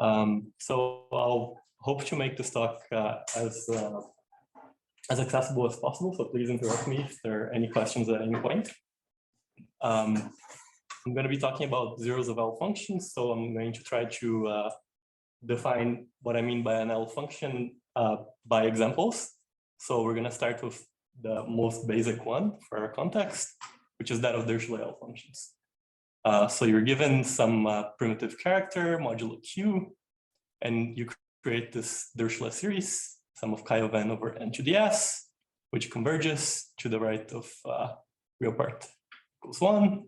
So I'll hope to make this talk as accessible as possible. So please interrupt me if there are any questions at any point. I'm going to be talking about zeros of L functions. So I'm going to try to define what I mean by an L function by examples. So we're going to start with the most basic one for our context, which is that of Dirichlet L functions. So you're given some primitive character, modulo q, and you create this Dirichlet series, sum of chi of n over n to the s, which converges to the right of real part equals 1.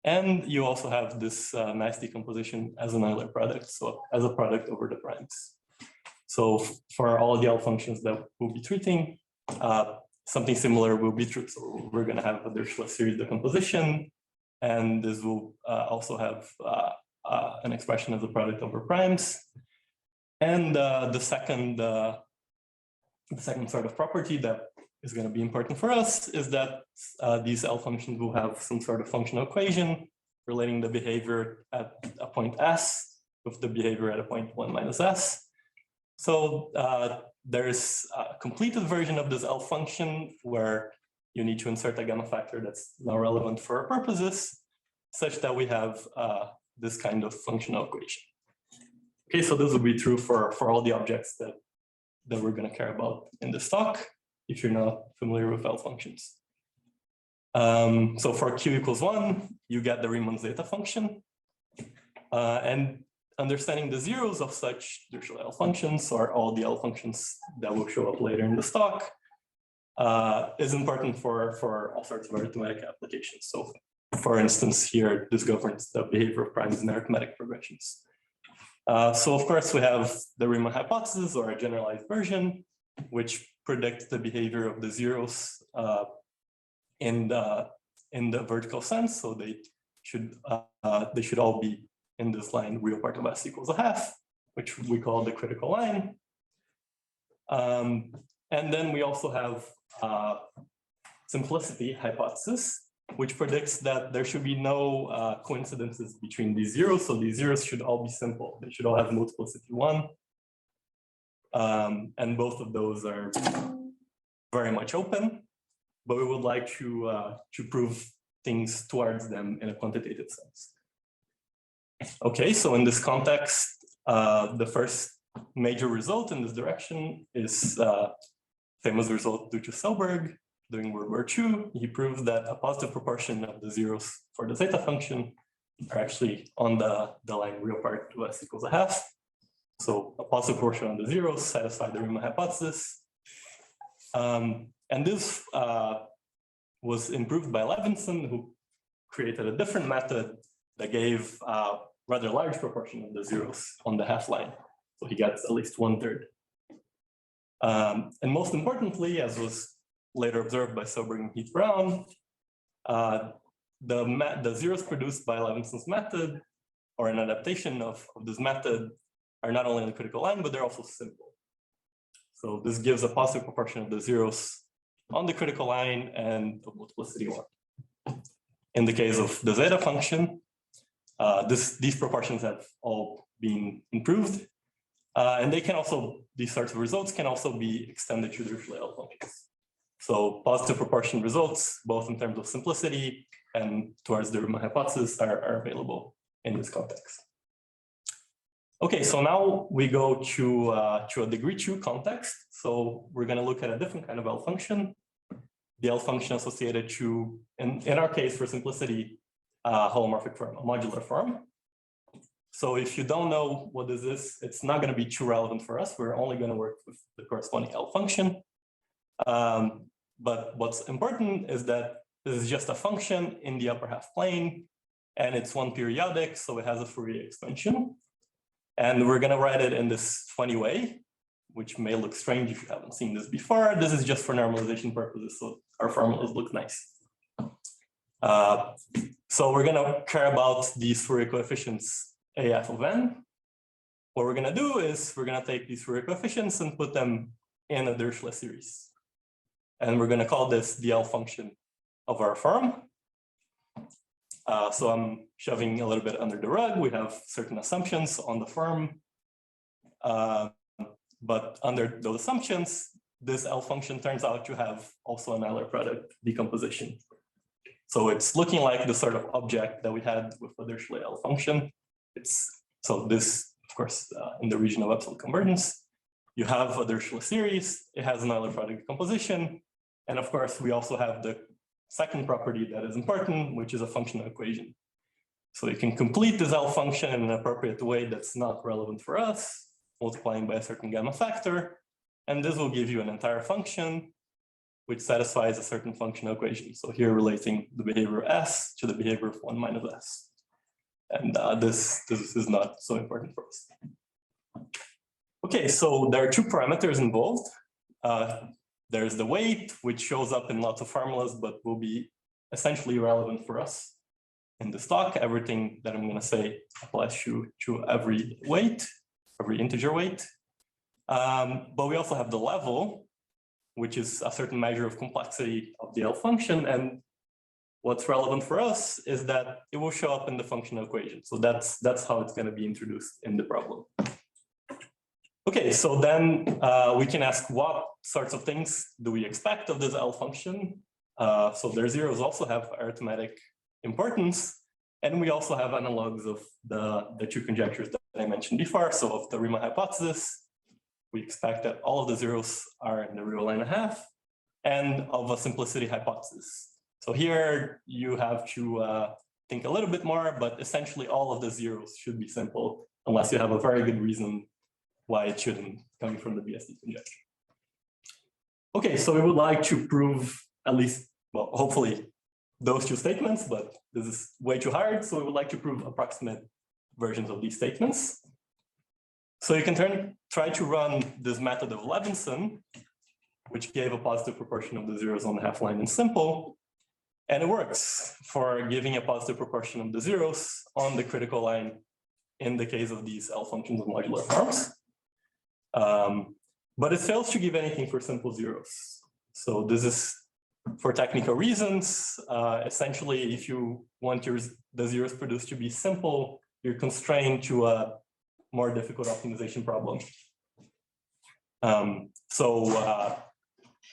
And you also have this nice decomposition as an Euler product, so as a product over the primes. So for all the L functions that we'll be treating, something similar will be true. So we're going to have a Dirichlet series decomposition, and this will also have an expression as a product over primes. And the second sort of property that is going to be important for us is that these L functions will have some sort of functional equation relating the behavior at a point S with the behavior at a point 1 minus S. So there's a completed version of this L function where you need to insert a gamma factor that's now relevant for our purposes, such that we have this kind of functional equation. Okay, so this will be true for all the objects that we're going to care about in this talk, if you're not familiar with L functions. So for q equals 1, you get the Riemann zeta function. And understanding the zeros of such Dirichlet L functions, or all the L functions that will show up later in this talk, is important for all sorts of arithmetic applications. So for instance, here, this governs the behavior of primes in arithmetic progressions. So of course, we have the Riemann hypothesis, or a generalized version, which predicts the behavior of the zeros in the vertical sense. So they should all be in this line real part of S equals a half, which we call the critical line. And then we also have simplicity hypothesis, which predicts that there should be no coincidences between these zeros. So these zeros should all be simple. They should all have multiplicity 1. And both of those are very much open, but we would like to prove things towards them in a quantitative sense. Okay, so in this context, the first major result in this direction is famous result due to Selberg during World War II. He proved that a positive proportion of the zeros for the zeta function are actually on the line real part to S equals a half. So a positive proportion of the zeros satisfy the Riemann hypothesis. And this was improved by Levinson, who created a different method that gave a rather large proportion of the zeros on the half line. So he gets at least 1/3. And most importantly, as was later observed by Selberg and Heath Brown, the zeros produced by Levinson's method, or an adaptation of this method, are not only in the critical line, but they're also simple. So this gives a positive proportion of the zeros on the critical line and of multiplicity 1. In the case of the zeta function, these proportions have all been improved. And they can also, these sorts of results can also be extended to Dirichlet L functions. So positive proportion results, both in terms of simplicity and towards the Riemann hypothesis, are available in this context. Okay, so now we go to a degree 2 context. So we're going to look at a different kind of L function, the L function associated to, in our case, for simplicity, holomorphic form, a modular form. So if you don't know what this is, it's not going to be too relevant for us. We're only going to work with the corresponding L function. But what's important is that this is just a function in the upper half plane, and it's one periodic, so it has a Fourier expansion. And we're going to write it in this funny way, which may look strange if you haven't seen this before. This is just for normalization purposes, so our formulas look nice. So we're going to care about these Fourier coefficients AF of n. What we're going to do is we're going to take these Fourier coefficients and put them in a Dirichlet series. And we're going to call this the L function of our form. So I'm shoving a little bit under the rug. We have certain assumptions on the form But under those assumptions, this L function turns out to have also an Euler product decomposition. So it's looking like the sort of object that we had with the Dirichlet L function. So this, of course, in the region of absolute convergence, you have a Dirichlet series. It has an Euler product decomposition. And of course, we also have the second property that is important, which is a functional equation. So you can complete this L function in an appropriate way that's not relevant for us, multiplying by a certain gamma factor. And this will give you an entire function which satisfies a certain functional equation. So here relating the behavior S to the behavior of 1 minus S. And this is not so important for us. Okay, so there are two parameters involved. There's the weight, which shows up in lots of formulas, but will be essentially irrelevant for us in this talk. Everything that I'm going to say applies to every weight, every integer weight. But we also have the level, which is a certain measure of complexity of the L function. And what's relevant for us is that it will show up in the functional equation. So that's how it's going to be introduced in the problem. Okay, so then we can ask what sorts of things do we expect of this L function? So their zeros also have arithmetic importance. And we also have analogs of the two conjectures that I mentioned before. So of the Riemann hypothesis, we expect that all of the zeros are in the real line and a half, and of a simplicity hypothesis. So here you have to think a little bit more, but essentially all of the zeros should be simple, unless you have a very good reason why it shouldn't, coming from the BSD conjecture. Okay, so we would like to prove at least, well, hopefully those two statements, but this is way too hard. So we would like to prove approximate versions of these statements. So you can try to run this method of Levinson, which gave a positive proportion of the zeros on the half line in simple. And it works for giving a positive proportion of the zeros on the critical line in the case of these L functions of modular forms. But it fails to give anything for simple zeros. So this is for technical reasons. Essentially, if you want the zeros produced to be simple, you're constrained to a more difficult optimization problem.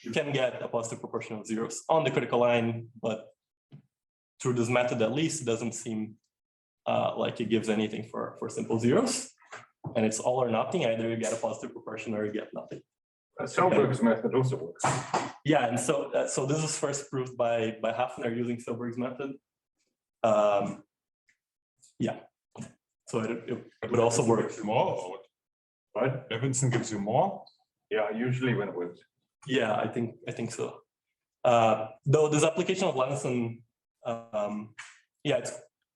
You can get a positive proportion of zeros on the critical line, but through this method at least, it doesn't seem like it gives anything for simple zeros. And it's all or nothing. Either you get a positive proportion or you get nothing. Selberg's method also works. Yeah, and so this was first proved by Hafner using Selberg's method. Yeah, so it would also work. More, right? Levinson gives you more. Yeah, usually when it works. Yeah, I think so. Though this application of Levinson, yeah,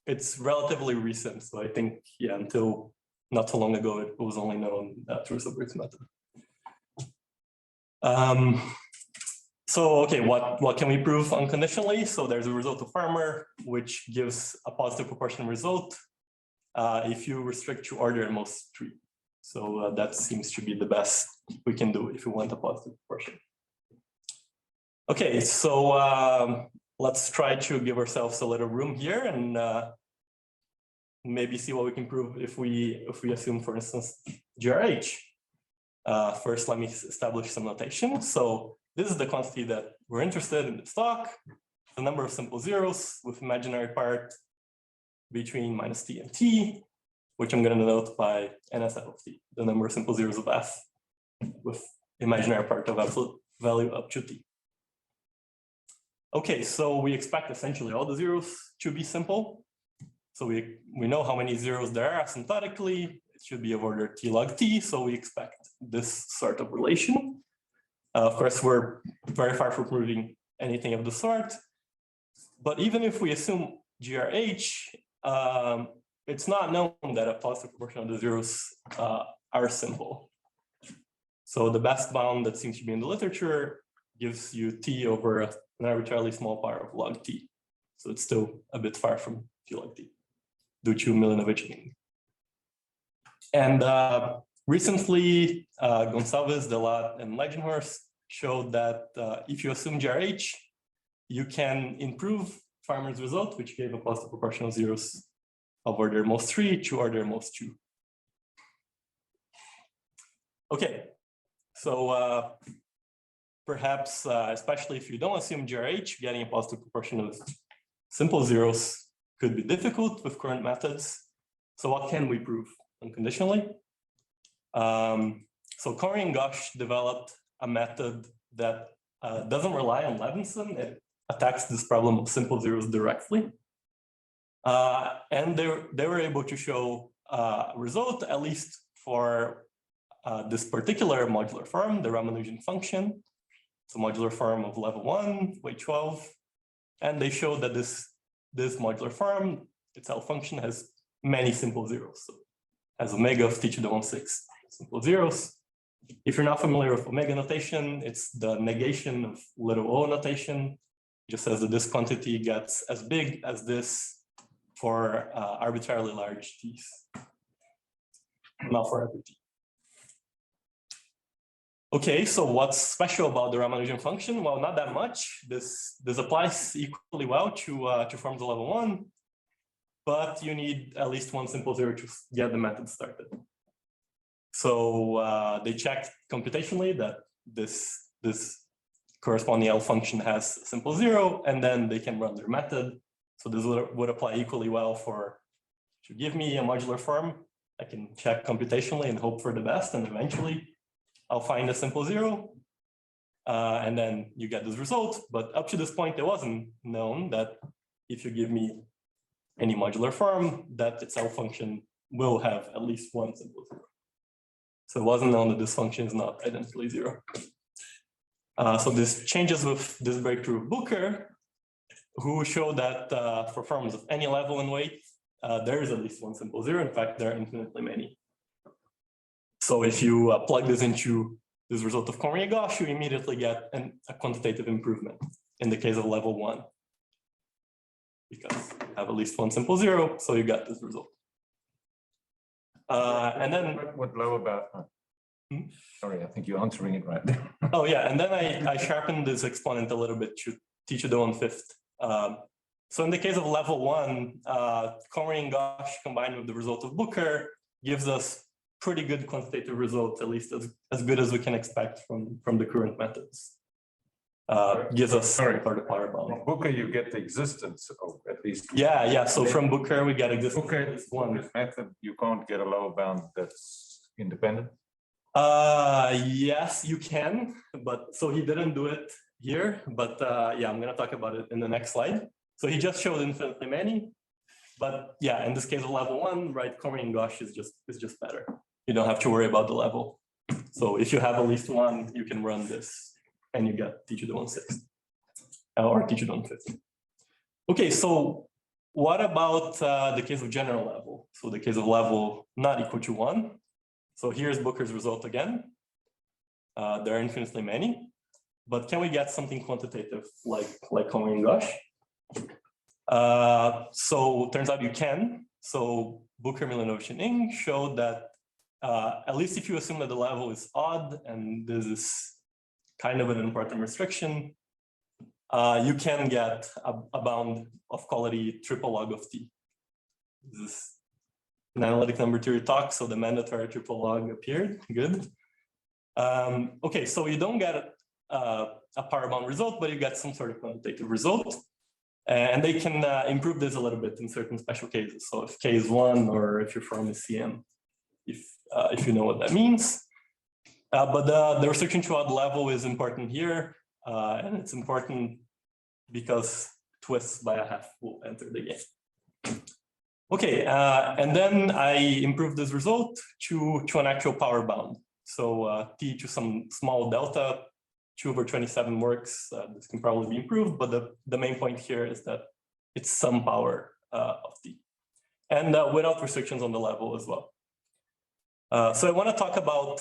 it's relatively recent. So I think, yeah, until not so long ago, it was only known through Selberg's method. So, okay, what can we prove unconditionally? So there's a result of Farmer, which gives a positive proportion result if you restrict to order at most 3. So that seems to be the best we can do if you want a positive proportion. Okay, so let's try to give ourselves a little room here and maybe see what we can prove if we assume, for instance, GRH. First, let me establish some notation. So this is the quantity that we're interested in this talk, the number of simple zeros with imaginary part between minus t and t, which I'm going to denote by NSF of t, the number of simple zeros of f with imaginary part of absolute value up to t. Okay, so we expect essentially all the zeros to be simple. So we know how many zeros there are asymptotically. It should be of order t log t, so we expect this sort of relation. Of course, we're very far from proving anything of the sort. But even if we assume GRH, it's not known that a positive proportion of the zeros are simple. So the best bound that seems to be in the literature gives you t over an arbitrarily small power of log t. So it's still a bit far from t log t due to Milinovic. And recently, Gonçalves, Delat, and Legenhorst showed that if you assume GRH, you can improve Farmer's result, which gave a positive proportion of zeros of order most 3 to order most 2. Okay, so perhaps, especially if you don't assume GRH, getting a positive proportion of simple zeros could be difficult with current methods. So what can we prove unconditionally? So Corey and Gosh developed a method that doesn't rely on Levinson. It attacks this problem of simple zeros directly. And they were able to show a result, at least for this particular modular form, the Ramanujan function. It's a modular form of level 1, weight 12. And they showed that this modular form, its L function, has many simple zeros. So it has omega of t to the 1/6 simple zeros. If you're not familiar with omega notation, it's the negation of little o notation. It just says that this quantity gets as big as this for arbitrarily large t's, not for every t. Okay, so what's special about the Ramanujan function? Well, not that much. This applies equally well to forms of level 1, but you need at least one simple zero to get the method started. So they checked computationally that this corresponding L function has a simple zero, and then they can run their method. So this would apply equally well for, to give me a modular form, I can check computationally and hope for the best, and eventually I'll find a simple zero, and then you get this result. But up to this point, it wasn't known that if you give me any modular form, that its L function will have at least one simple zero. So it wasn't known that this function is not identically zero. So this changes with this breakthrough of Booker, who showed that for forms of any level and weight, there is at least one simple zero. In fact, there are infinitely many. So if you plug this into this result of Corey and Gosh, you immediately get a quantitative improvement in the case of level 1. Because you have at least one simple zero, so you get this result. And then what low about? Sorry, I think you're answering it right. Oh yeah, and then I sharpened this exponent a little bit to t to the 1/5. So in the case of level 1, Corey and Gosh combined with the result of Booker gives us pretty good quantitative results, at least as good as we can expect from the current methods. Gives us sort of power bound. From Booker, you get the existence of at least. Yeah. So from Booker, we get existence. Booker is one method. You can't get a lower bound that's independent. Yes, you can, but so he didn't do it here. But yeah, I'm gonna talk about it in the next slide. So he just showed infinitely many. But yeah, in this case of level 1, right, Corey and Gosh is just better. You don't have to worry about the level. So if you have at least one, you can run this and you get t to the 1/6 or t to the 1/5. Okay, so what about the case of general level? So the case of level not equal to 1. So here's Booker's result again. There are infinitely many, but can we get something quantitative like Corey and Gosh? So it turns out you can. So Booker, Milanovich, and Ng showed that at least if you assume that the level is odd, and this is kind of an important restriction, you can get a bound of quality triple log of t. This is an analytic number theory talk, so the mandatory triple log appeared. Good. Okay, so you don't get a power bound result, but you get some sort of quantitative result. And they can improve this a little bit in certain special cases. So if K is 1, or if your form is CM, if you know what that means. But the restriction to odd level is important here. And it's important because twists by a half will enter the game. Okay, and then I improved this result to an actual power bound. So t to some small delta, 2/27 works. This can probably be improved, but the main point here is that it's some power of t, and without restrictions on the level as well. So I want to talk about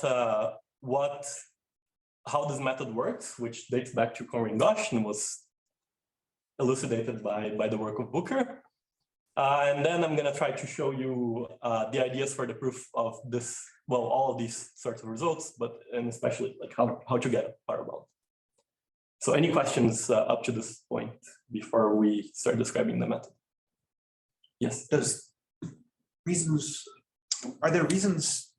how this method works, which dates back to Corey and Gosh and was elucidated by the work of Booker. And then I'm going to try to show you the ideas for the proof of this, well, all of these sorts of results, and especially like how to get a power bound. So any questions up to this point before we start describing the method? Yes. Are there reasons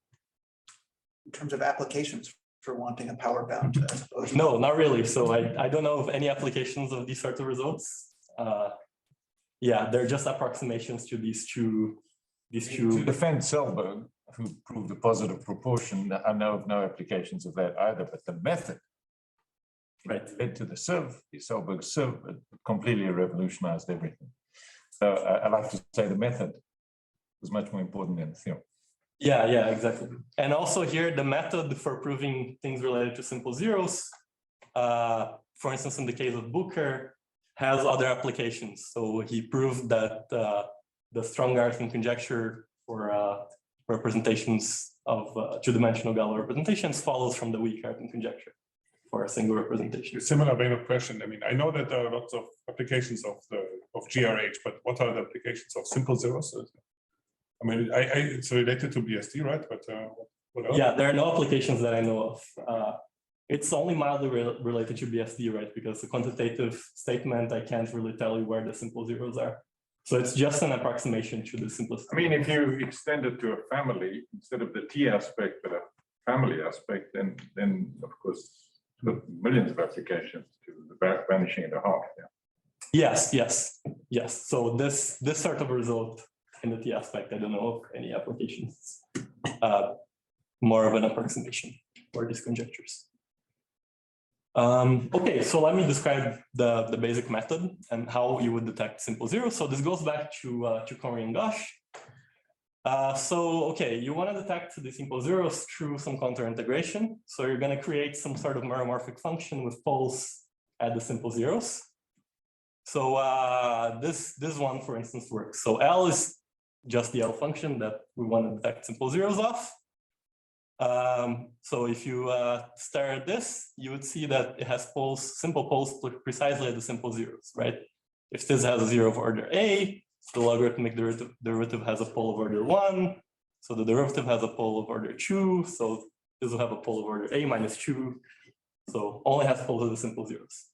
terms of applications for wanting a power bound as opposed to? No, not really. So I don't know of any applications of these sorts of results. Yeah, they're just approximations to these two. To defend Selberg, who proved a positive proportion, I know of no applications of that either, but the method Right. led to the sieve, the Selberg sieve, it completely revolutionized everything. So I like to say the method was much more important than the theorem. Yeah, exactly. And also here, the method for proving things related to simple zeros, for instance, in the case of Booker, has other applications. So he proved that the strong Arithmetic conjecture for representations of two-dimensional Galois representations follows from the weak Arithmetic conjecture for a single representation. A similar vein of question. I mean, I know that there are lots of applications of GRH, but what are the applications of simple zeros? I mean, it's related to BSD, right? But what else? Yeah, there are no applications that I know of. It's only mildly related to BSD, right? Because the quantitative statement, I can't really tell you where the simple zeros are. So it's just an approximation to the simplest. I mean, if you extend it to a family, instead of the T aspect, but a family aspect, then of course, millions of applications to the vanishing in a half. Yeah. Yes. So this sort of result in the T aspect, I don't know of any applications. More of an approximation for these conjectures. Okay, so let me describe the basic method and how you would detect simple zeros. So this goes back to Conry and Gosh. Okay, you want to detect the simple zeros through some counter integration. So you're going to create some sort of meromorphic function with poles at the simple zeros. So this one, for instance, works. So L is just the L function that we want to detect simple zeros of. So if you stare at this, you would see that it has poles, simple poles precisely at the simple zeros, right? If this has a zero of order A, the logarithmic derivative has a pole of order 1. So the derivative has a pole of order 2. So this will have a pole of order A minus 2. So only has poles of the simple zeros.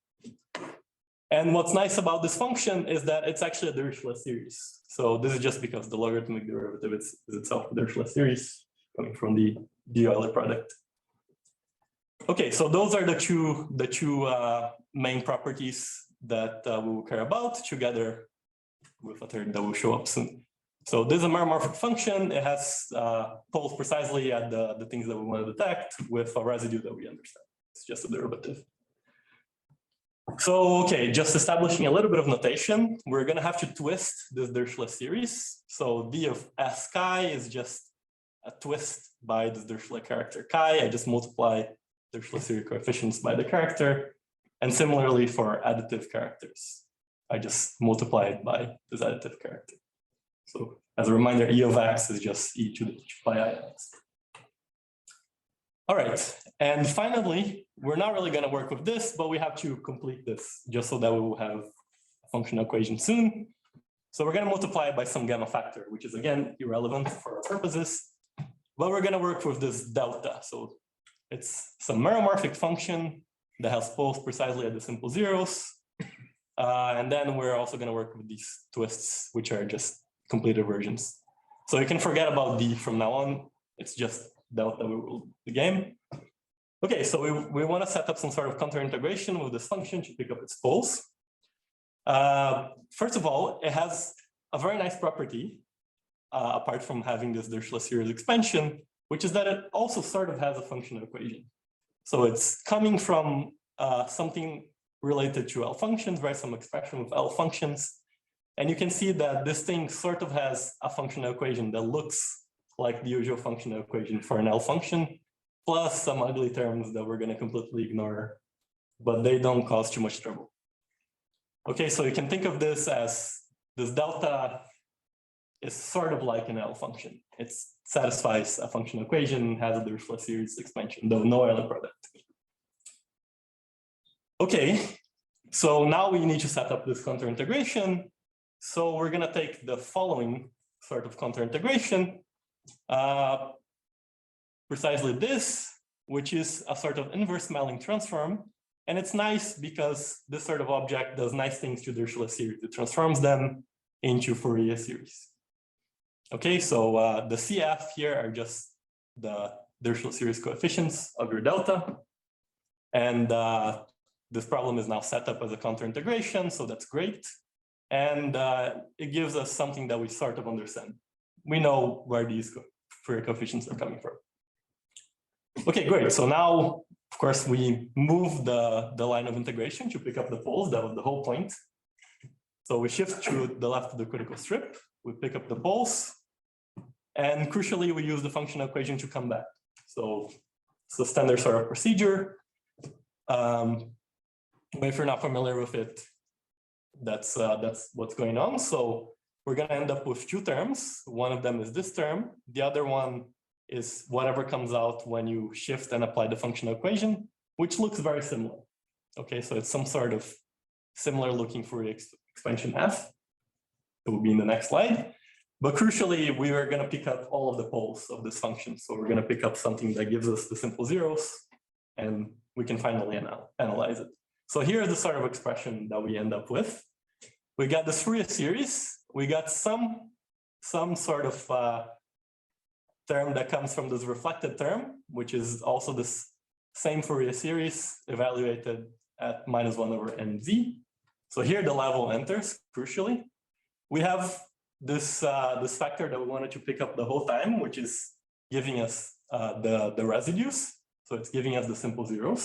And what's nice about this function is that it's actually a Dirichlet series. So this is just because the logarithmic derivative is itself a Dirichlet series coming from the Euler product. Okay, so those are the two main properties that we will care about, together with a third that will show up soon. So this is a meromorphic function. It has poles precisely at the things that we want to detect with a residue that we understand. It's just a derivative. So, okay, just establishing a little bit of notation, we're going to have to twist this Dirichlet series. So d of s chi is just a twist by this Dirichlet character chi. I just multiply Dirichlet series coefficients by the character. And similarly for additive characters, I just multiply it by this additive character. So as a reminder, e of x is just e to the h by I x. All right, and finally, we're not really going to work with this, but we have to complete this just so that we will have a functional equation soon. So we're going to multiply it by some gamma factor, which is again irrelevant for our purposes. But we're going to work with this delta. So it's some meromorphic function that has poles precisely at the simple zeros. And then we're also going to work with these twists, which are just completed versions. So you can forget about D from now on. It's just delta we will the game. Okay, so we want to set up some sort of counter integration with this function to pick up its poles. First of all, it has a very nice property, apart from having this Dirichlet series expansion, which is that it also sort of has a functional equation. So it's coming from something related to L functions, right? Some expression with L functions. And you can see that this thing sort of has a functional equation that looks like the usual functional equation for an L function, plus some ugly terms that we're going to completely ignore, but they don't cause too much trouble. Okay, so you can think of this as this delta is sort of like an L function. It satisfies a functional equation, has a Dirichlet series expansion, though no Euler product. Okay, so now we need to set up this counter integration. So we're going to take the following sort of counter integration, precisely this, which is a sort of inverse Melling transform. And it's nice because this sort of object does nice things to Dirichlet series. It transforms them into Fourier series. Okay, so the CF here are just the Dirichlet series coefficients of your delta. And this problem is now set up as a counter integration, so that's great. And it gives us something that we sort of understand. We know where these Fourier coefficients are coming from. Okay, great. So now, of course, we move the line of integration to pick up the poles. That was the whole point. So we shift to the left of the critical strip. We pick up the poles. And crucially, we use the functional equation to come back. So it's the standard sort of procedure. But if you're not familiar with it, that's what's going on. So we're going to end up with two terms. One of them is this term. The other one is whatever comes out when you shift and apply the functional equation, which looks very similar. Okay, so it's some sort of similar looking Fourier expansion F. It will be in the next slide. But crucially, we are going to pick up all of the poles of this function. So we're going to pick up something that gives us the simple zeros, and we can finally analyze it. So here's the sort of expression that we end up with. We got this Fourier series. We got some sort of term that comes from this reflected term, which is also this same Fourier series evaluated at -1/nz. So here the level enters, crucially. We have this factor that we wanted to pick up the whole time, which is giving us the residues. So it's giving us the simple zeros.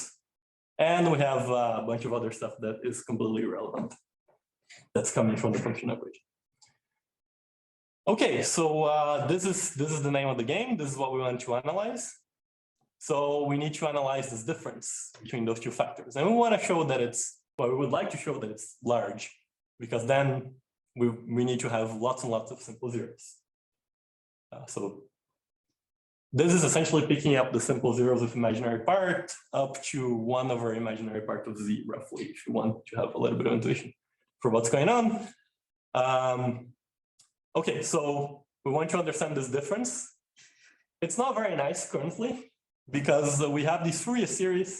And we have a bunch of other stuff that is completely irrelevant. That's coming from the functional equation. Okay, so this is the name of the game. This is what we want to analyze. So we need to analyze this difference between those two factors. And we want to show that we would like to show that it's large, because then we need to have lots and lots of simple zeros. So this is essentially picking up the simple zeros of imaginary part up to 1/imaginary part of z, roughly, if you want to have a little bit of intuition for what's going on. Okay, so we want to understand this difference. It's not very nice currently, because we have these Fourier series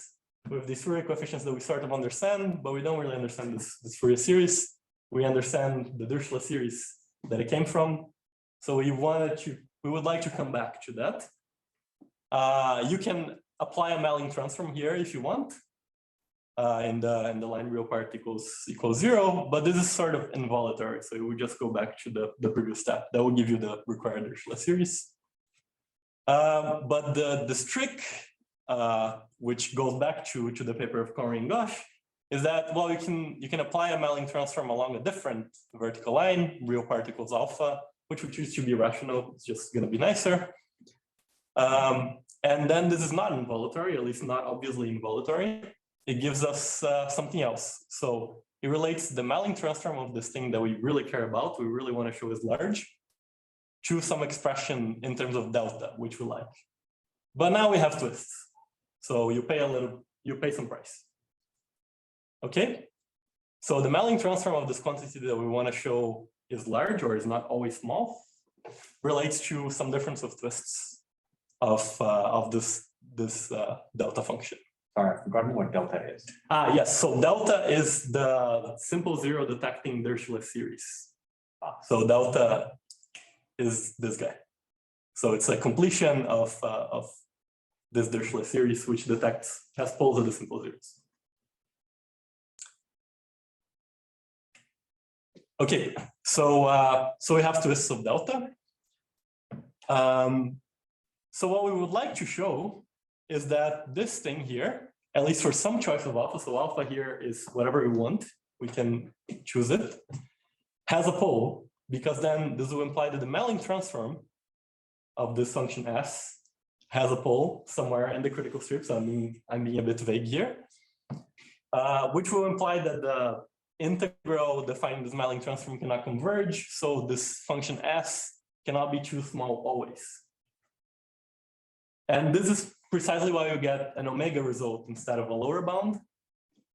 with these Fourier coefficients that we sort of understand, but we don't really understand this Fourier series. We understand the Dirichlet series that it came from. So we would like to come back to that. You can apply a Melling transform here if you want. In the line real part equals 0, but this is sort of involuntary. So you would just go back to the previous step. That will give you the required Dirichlet series. But this trick, which goes back to the paper of Conry and Gosh, is that, well, you can apply a Melling transform along a different vertical line, real part equals alpha, which we choose to be rational. It's just going to be nicer. And then this is not involuntary, at least not obviously involuntary. It gives us something else. So it relates the Melling transform of this thing that we really care about, we really want to show is large, to some expression in terms of delta, which we like. But now we have twists. So you pay some price. Okay? So the Melling transform of this quantity that we want to show is large or is not always small relates to some difference of twists of this delta function. Sorry, I've forgotten what delta is. Yes, so delta is the simple zero detecting Dirichlet series. So delta is this guy. So it's a completion of this Dirichlet series, which has poles of the simple zeros. Okay, so we have twists of delta. So what we would like to show is that this thing here, at least for some choice of alpha, so alpha here is whatever we want, we can choose it, has a pole, because then this will imply that the Melling transform of this function S has a pole somewhere in the critical strip, so I'm being a bit vague here, which will imply that the integral defining this Melling transform cannot converge, so this function S cannot be too small always. And this is precisely why you get an omega result instead of a lower bound.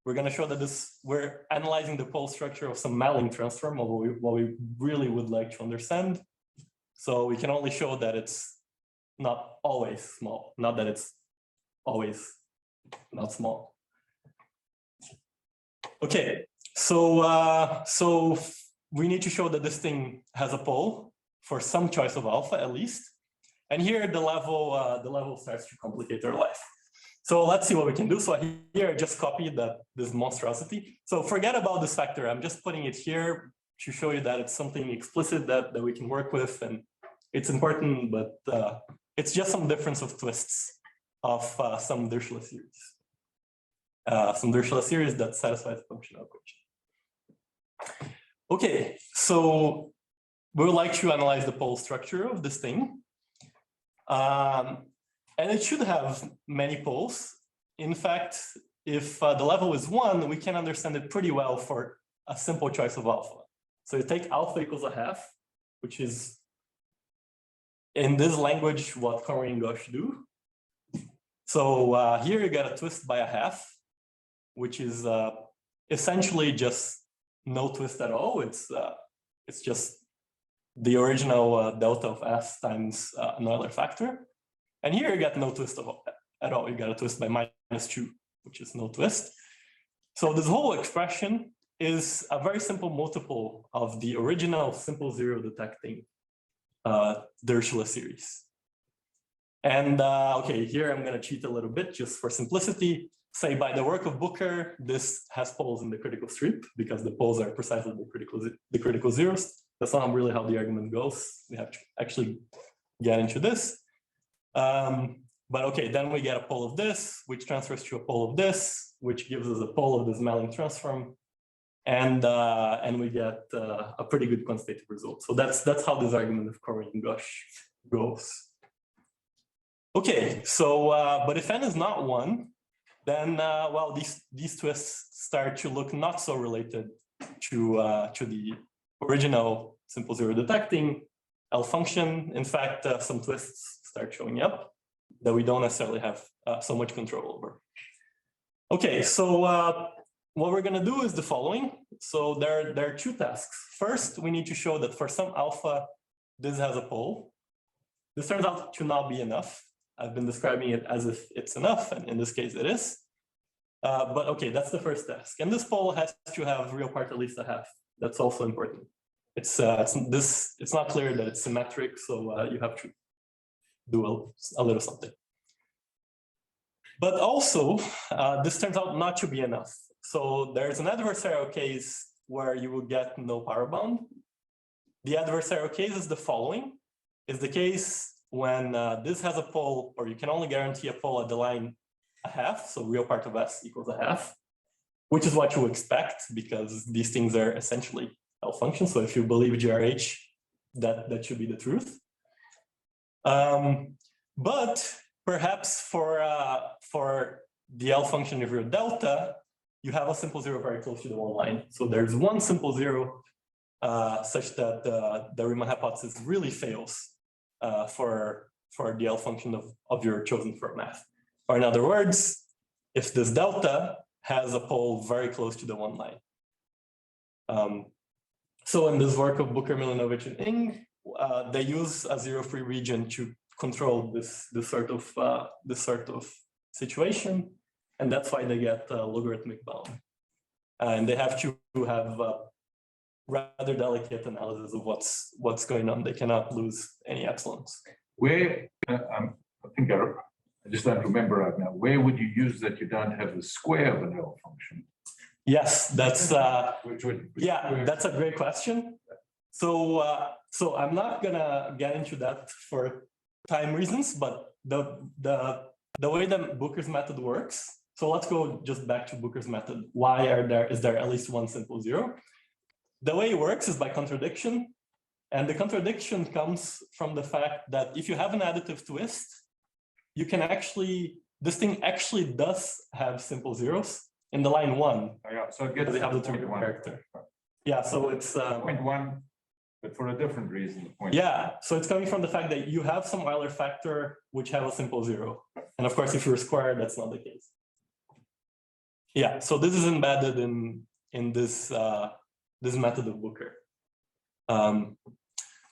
We're going to show that we're analyzing the pole structure of some Melling transform, of what we really would like to understand. So we can only show that it's not always small, not that it's always not small. Okay, so we need to show that this thing has a pole for some choice of alpha at least. And here the level starts to complicate our life. So let's see what we can do. So here I just copied this monstrosity. So forget about this factor. I'm just putting it here to show you that it's something explicit that we can work with, and it's important, but it's just some difference of twists of some Dirichlet series. Some Dirichlet series that satisfies the functional equation. Okay, so we would like to analyze the pole structure of this thing. And it should have many poles. In fact, if the level is 1, we can understand it pretty well for a simple choice of alpha. So you take alpha equals a half, which is in this language what Conway and Gosh do. So here you get a twist by a half, which is essentially just no twist at all. It's just the original delta of S times an Euler factor. And here you get no twist at all. You get a twist by -2, which is no twist. So this whole expression is a very simple multiple of the original simple zero detecting Dirichlet series. And okay, here I'm going to cheat a little bit just for simplicity. Say by the work of Booker, this has poles in the critical strip because the poles are precisely the critical zeros. That's not really how the argument goes. We have to actually get into this. But okay, then we get a pole of this, which transfers to a pole of this, which gives us a pole of this Melling transform, and we get a pretty good quantitative result. So that's how this argument of Corey and Gosh goes. Okay, so but if n is not 1, then well, these twists start to look not so related to the original simple zero detecting L function. In fact, some twists start showing up that we don't necessarily have so much control over. Okay, so what we're going to do is the following. So there are 2 tasks. First, we need to show that for some alpha, this has a pole. This turns out to not be enough. I've been describing it as if it's enough, and in this case it is. But okay, that's the first task. And this pole has to have real part at least a half. That's also important. It's not clear that it's symmetric, so you have to do a little something. But also, this turns out not to be enough. So there's an adversarial case where you will get no power bound. The adversarial case is the following: is the case when this has a pole, or you can only guarantee a pole at the line a half, so real part of S equals a half, which is what you expect because these things are essentially L functions. So if you believe GRH, that should be the truth. But perhaps for the L function of your delta, you have a simple zero very close to the 1 line. So there's one simple zero such that the Riemann hypothesis really fails for the L function of your chosen for math. Or in other words, if this delta has a pole very close to the 1 line. So in this work of Booker, Milanovic, and Ng, they use a zero-free region to control this sort of situation, and that's why they get logarithmic bound. And they have to have rather delicate analysis of what's going on. They cannot lose any epsilons. Where I think I just don't remember right now. Where would you use that you don't have the square of an L function? Yes, that's that's a great question. So I'm not gonna get into that for time reasons, but the way that Booker's method works. So let's go just back to Booker's method. Why is there at least one simple zero? The way it works is by contradiction, and the contradiction comes from the fact that if you have an additive twist, you can this thing actually does have simple zeros in the line 1. Yeah, so it gets they have the point 1 character. Yeah, so it's point 1, but for a different reason. Yeah, so it's coming from the fact that you have some Euler factor which have a simple zero, and of course, if you're square, that's not the case. Yeah, so this is embedded in this this method of Booker.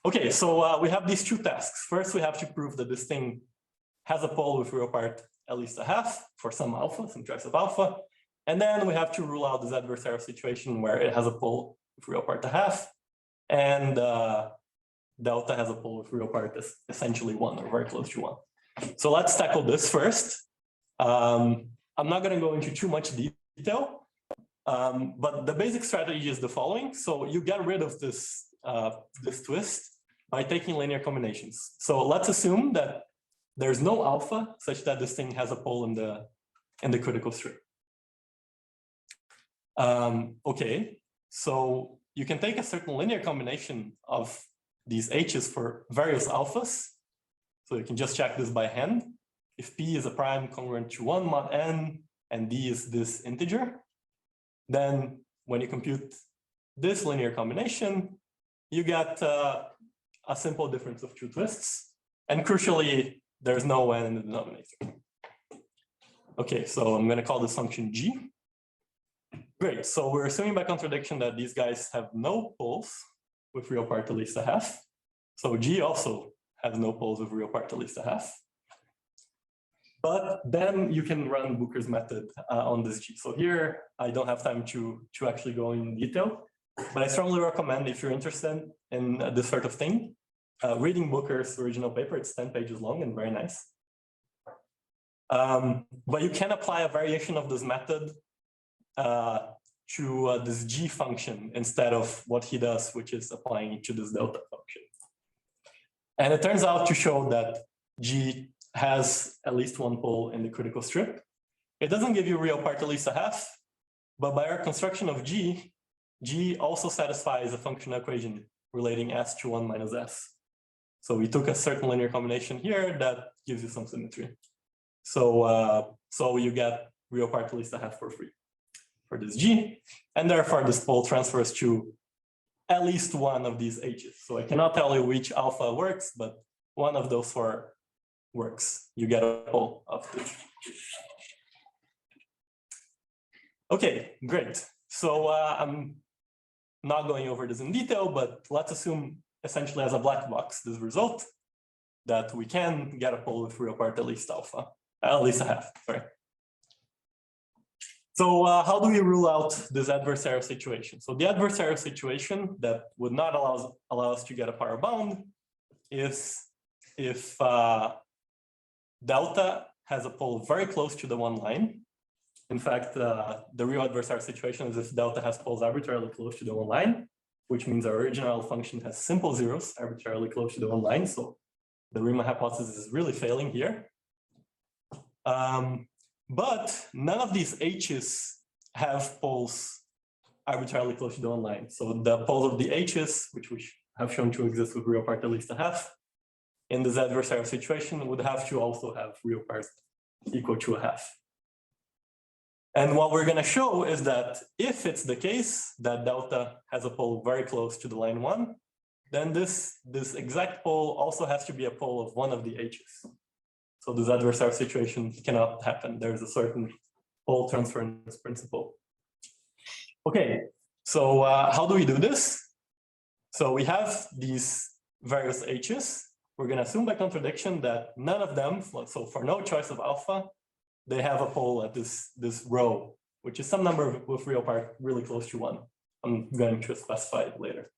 Okay, so we have these 2 tasks. First, we have to prove that this thing has a pole with real part at least a half for some alpha, some choice of alpha. And then we have to rule out this adversarial situation where it has a pole with real part a half. And delta has a pole with real part is essentially 1 or very close to 1. So let's tackle this first. I'm not going to go into too much detail, but the basic strategy is the following. So you get rid of this, this twist by taking linear combinations. So let's assume that there's no alpha such that this thing has a pole in the critical strip. Okay, so you can take a certain linear combination of these h's for various alphas. So you can just check this by hand. If p is a prime congruent to 1 mod n and d is this integer, then when you compute this linear combination, you get a simple difference of 2 twists. And crucially, there's no n in the denominator. Okay, so I'm going to call this function g. Great, so we're assuming by contradiction that these guys have no poles with real part at least a half. So g also has no poles with real part at least a half. But then you can run Booker's method on this g. So here, I don't have time to actually go in detail, but I strongly recommend if you're interested in this sort of thing, reading Booker's original paper. It's 10 pages long and very nice. But you can apply a variation of this method to this g function instead of what he does, which is applying it to this delta function. And it turns out to show that g has at least 1 pole in the critical strip. It doesn't give you real part at least a half, but by our construction of g, g also satisfies a functional equation relating s to 1 minus s. So we took a certain linear combination here that gives you some symmetry. So, so you get real part at least a half for free for this g, and therefore this pole transfers to at least one of these h's. So I cannot tell you which alpha works, but one of those 4 works. You get a pole of this. Okay, great. So I'm not going over this in detail, but let's assume essentially as a black box this result that we can get a pole with real part at least alpha, at least a half, sorry. So how do we rule out this adversarial situation? So the adversarial situation that would not allow us to get a power bound is if delta has a pole very close to the 1 line. In fact, the real adversarial situation is if delta has poles arbitrarily close to the 1 line, which means our original function has simple zeros arbitrarily close to the 1 line. So the Riemann hypothesis is really failing here. But none of these h's have poles arbitrarily close to the 1 line. So the poles of the h's, which we have shown to exist with real part at least a half, in this adversarial situation would have to also have real part equal to a half. And what we're going to show is that if it's the case that delta has a pole very close to the line 1, then this exact pole also has to be a pole of one of the h's. So this adversarial situation cannot happen. There's a certain pole transference principle. Okay, so how do we do this? So we have these various h's. We're going to assume by contradiction that none of them, so for no choice of alpha, they have a pole at this row, which is some number with real part really close to 1. I'm going to specify it later.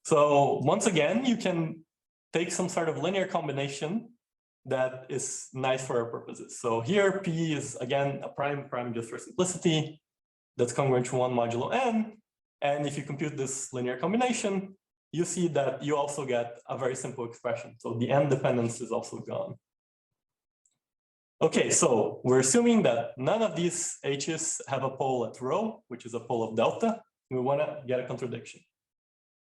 So once again, you can take some sort of linear combination that is nice for our purposes. So here P is again a prime just for simplicity. That's congruent to 1 modulo n. And if you compute this linear combination, you see that you also get a very simple expression. So the n dependence is also gone. Okay, so we're assuming that none of these h's have a pole at rho, which is a pole of delta. We want to get a contradiction.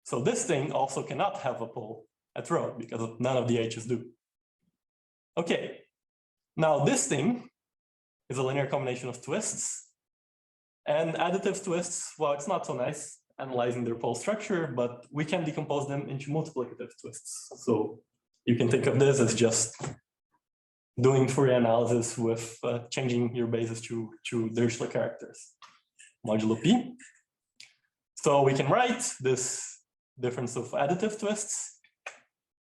So this thing also cannot have a pole at rho because none of the h's do. Okay, now this thing is a linear combination of twists. And additive twists, well, it's not so nice analyzing their pole structure, but we can decompose them into multiplicative twists. So you can think of this as just doing Fourier analysis with changing your basis to Dirichlet characters, modulo P. So we can write this difference of additive twists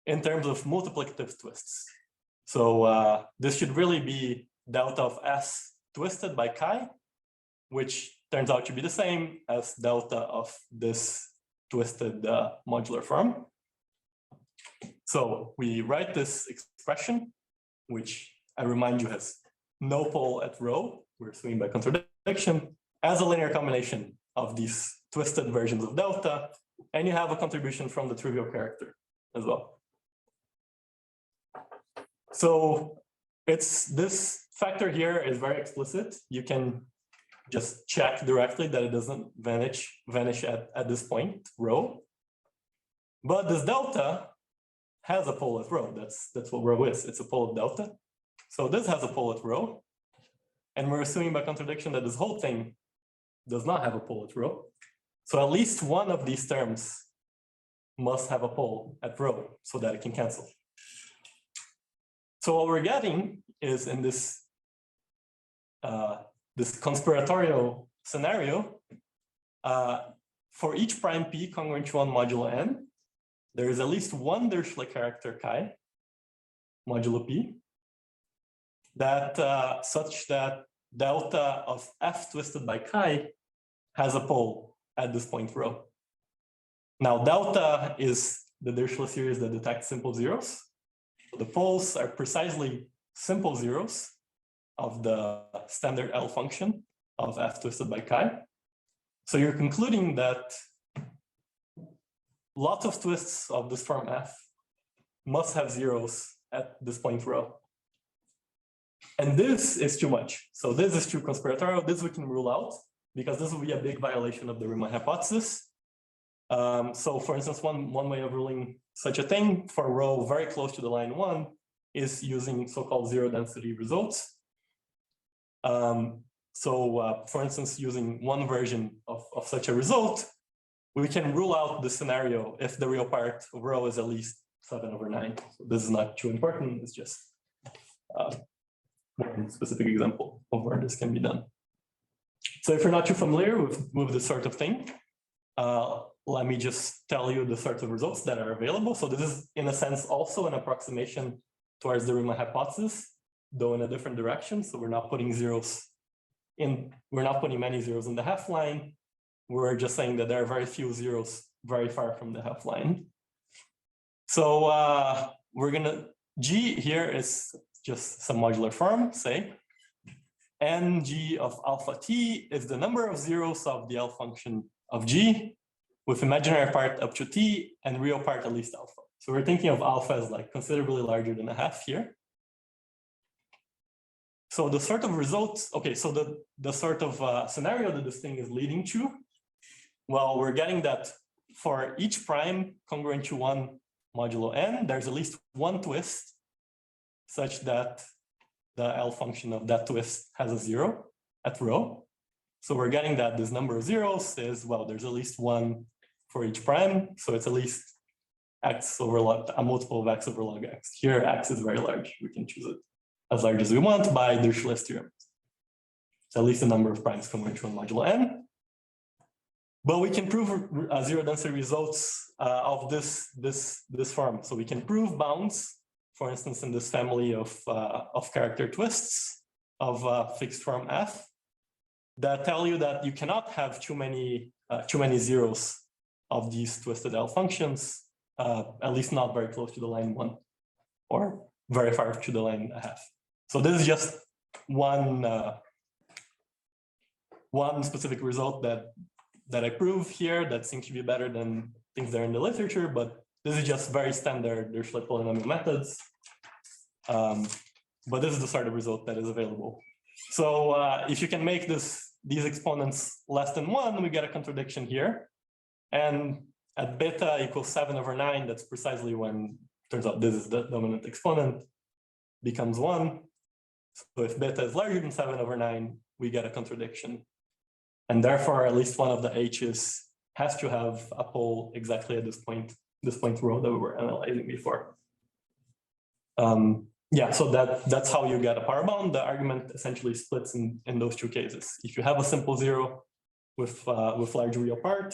in terms of multiplicative twists. So this should really be delta of S twisted by chi, which turns out to be the same as delta of this twisted modular form. So we write this expression, which I remind you has no pole at rho, we're assuming by contradiction, as a linear combination of these twisted versions of delta, and you have a contribution from the trivial character as well. So it's this factor here is very explicit. You can just check directly that it doesn't vanish at this point, rho. But this delta has a pole at rho. That's what rho is. It's a pole of delta. So this has a pole at rho. And we're assuming by contradiction that this whole thing does not have a pole at rho. So at least one of these terms must have a pole at rho so that it can cancel. So what we're getting is in this this conspiratorial scenario, for each prime p congruent to 1 modulo n, there is at least one Dirichlet character chi modulo p that such that delta of f twisted by chi has a pole at this point rho. Now delta is the Dirichlet series that detects simple zeros. The poles are precisely simple zeros of the standard L function of f twisted by chi. So you're concluding that lots of twists of this form f must have zeros at this point rho. And this is too much. So this is too conspiratorial. This we can rule out because this will be a big violation of the Riemann hypothesis. So for instance, one way of ruling such a thing for rho very close to the line 1 is using so-called zero density results. For instance, using one version of such a result, we can rule out the scenario if the real part of rho is at least 7/9. So this is not too important. It's just one specific example of where this can be done. So if you're not too familiar with this sort of thing, let me just tell you the sort of results that are available. So this is, in a sense, also an approximation towards the Riemann hypothesis, though in a different direction. So we're not putting zeros in, we're not putting many zeros in the half line. We're just saying that there are very few zeros very far from the half line. So G here is just some modular form, say, and G of alpha t is the number of zeros of the L function of G with imaginary part up to t and real part at least alpha. So we're thinking of alpha as like considerably larger than a half here. So the sort of results, okay, so the sort of scenario that this thing is leading to, well, we're getting that for each prime congruent to 1 modulo n, there's at least one twist such that the L function of that twist has a 0 at rho. So we're getting that this number of zeros is, well, there's at least one for each prime. So it's at least x over log, a multiple of x over log x. Here, x is very large. We can choose it as large as we want by Dirichlet's theorem. So at least the number of primes congruent to 1 modulo n. But we can prove zero density results of this form. So we can prove bounds, for instance, in this family of character twists of fixed form f that tell you that you cannot have too many zeros of these twisted L functions, at least not very close to the line 1 or very far to the line 1/2. So this is just one specific result that I prove here that seems to be better than things that are in the literature, but this is just very standard Dirichlet polynomial methods. But this is the sort of result that is available. So if you can make these exponents less than 1, we get a contradiction here. And at beta equals 7/9, that's precisely when turns out this is the dominant exponent, becomes 1. So if beta is larger than 7/9, we get a contradiction. And therefore, at least one of the h's has to have a pole exactly at this point rho that we were analyzing before. Yeah, so that's how you get a power bound. The argument essentially splits in those two cases. If you have a simple zero with large real part,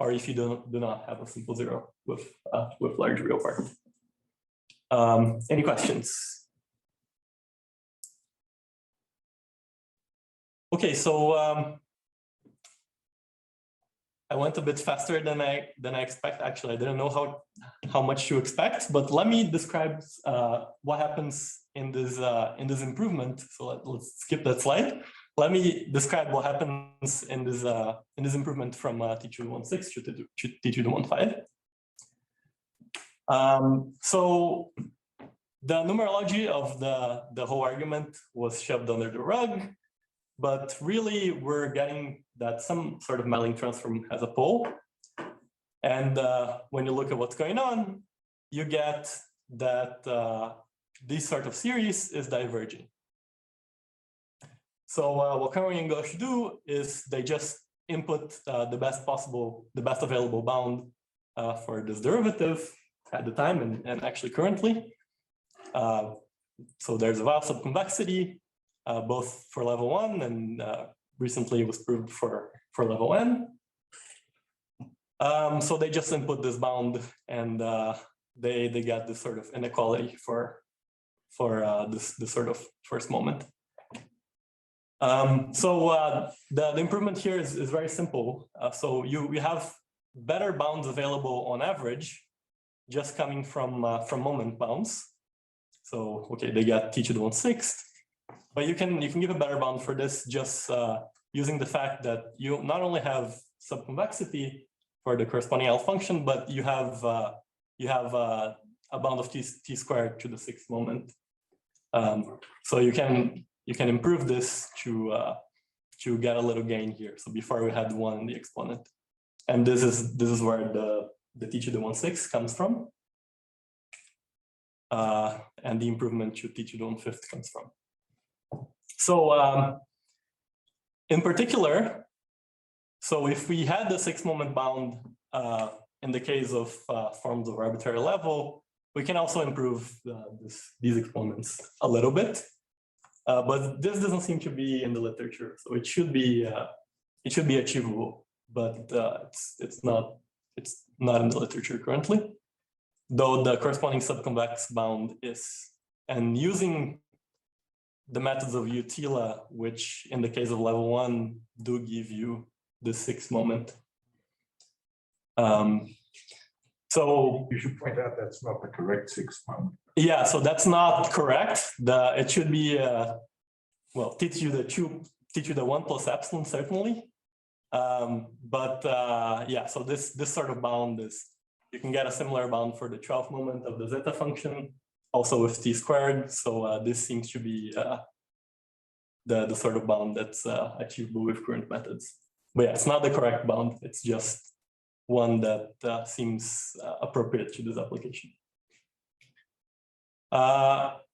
or if you do not have a simple zero with large real part. Any questions? Okay, so I went a bit faster than I expect. Actually, I didn't know how much to expect, but let me describe what happens in this improvement. So let's skip that slide. Let me describe what happens in this improvement from T2 to 1.6 to T2 to 1.5. So the numerology of the whole argument was shoved under the rug, but really we're getting that some sort of Melling transform has a pole. And when you look at what's going on, you get that this sort of series is diverging. So what Curry and Gauche do is they just input the best available bound for this derivative at the time and actually currently. So there's a vowel subconvexity, both for level 1 and recently it was proved for level n. So they just input this bound and they get this sort of inequality for this sort of first moment. So the improvement here is very simple. So you have better bounds available on average, just coming from moment bounds. So okay, they get T to the 1/6, but you can give a better bound for this just using the fact that you not only have subconvexity for the corresponding L function, but you have a bound of t squared to the 6th moment. So you can improve this to get a little gain here. So before we had 1 in the exponent, and this is where the T to the 1/6 comes from, and the improvement to T to the 1/5 comes from. So in particular, so if we had the 6th moment bound in the case of forms of arbitrary level, we can also improve these exponents a little bit. But this doesn't seem to be in the literature, so it should be achievable, but it's not in the literature currently, though the corresponding subconvex bound is. And using the methods of utila, which in the case of level 1 do give you the 6th moment. So you should point out that's not the correct 6th moment. Yeah, so that's not correct. It should be well, T to the 1 plus epsilon certainly. But yeah, so this sort of bound is, you can get a similar bound for the 12th moment of the zeta function, also with t squared. So this seems to be the sort of bound that's achievable with current methods. But yeah, it's not the correct bound. It's just one that seems appropriate to this application.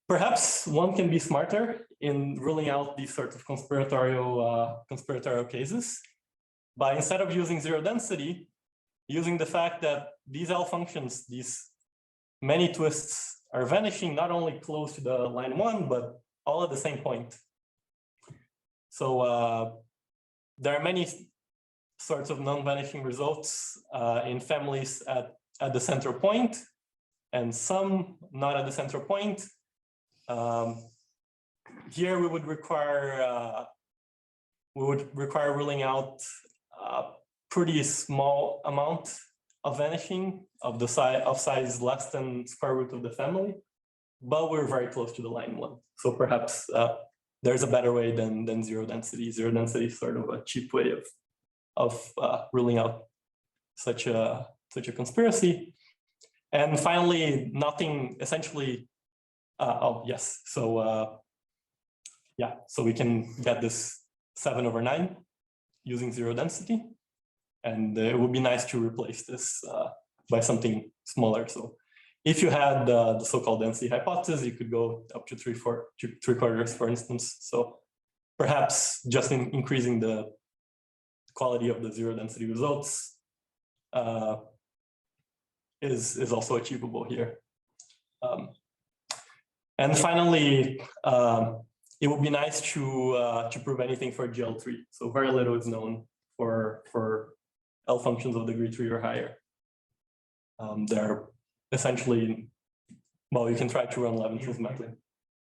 Perhaps one can be smarter in ruling out these sorts of conspiratorial cases by, instead of using zero density, using the fact that these L functions, these many twists, are vanishing not only close to the line 1, but all at the same point. So there are many sorts of non-vanishing results in families at the center point, and some not at the center point. Here we would require ruling out a pretty small amount of vanishing of the size less than square root of the family, but we're very close to the line 1. So perhaps there's a better way than zero density. Zero density is sort of a cheap way of ruling out such a conspiracy. And finally, nothing essentially. Oh yes, so yeah, so we can get this 7/9 using zero density, and it would be nice to replace this by something smaller. So if you had the so-called density hypothesis, you could go up to 3/4, for instance. So perhaps just increasing the quality of the zero density results is also achievable here. And finally, it would be nice to prove anything for GL3. So very little is known for L functions of degree 3 or higher. They're essentially, well, you can try to run Levin's method.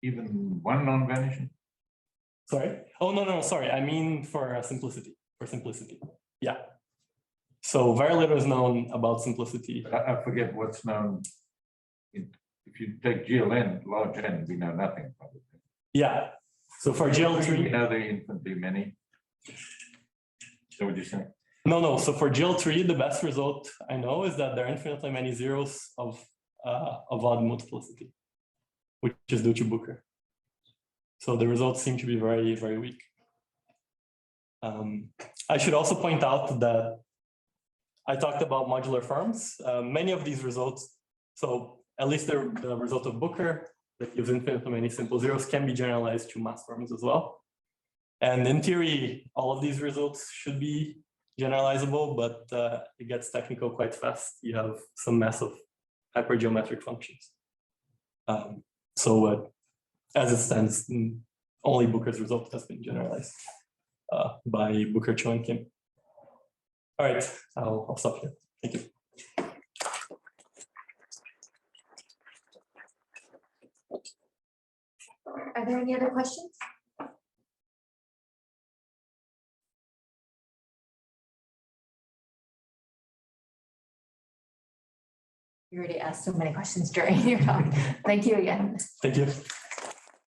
Even one non-vanishing? Sorry? Oh, no, sorry. I mean for simplicity. Yeah. So very little is known about simplicity. I forget what's known. If you take GLN, large N, we know nothing probably. Yeah. So for We GL3, know they're infinitely many. So what you saying? no. So for GL3, the best result I know is that there are infinitely many zeros of odd multiplicity, which is due to Booker. So the results seem to be very, very weak. I should also point out that I talked about modular firms. Many of these results, so at least the result of Booker that gives infinitely many simple zeros can be generalized to mass forms as well. And in theory, all of these results should be generalizable, but it gets technical quite fast. You have some massive hypergeometric functions. As it stands, only Booker's result has been generalized by Booker, Cho, and Kim. All right, I'll stop here. Thank you. Are there any other questions? You already asked so many questions during your talk. Thank you again. Thank you.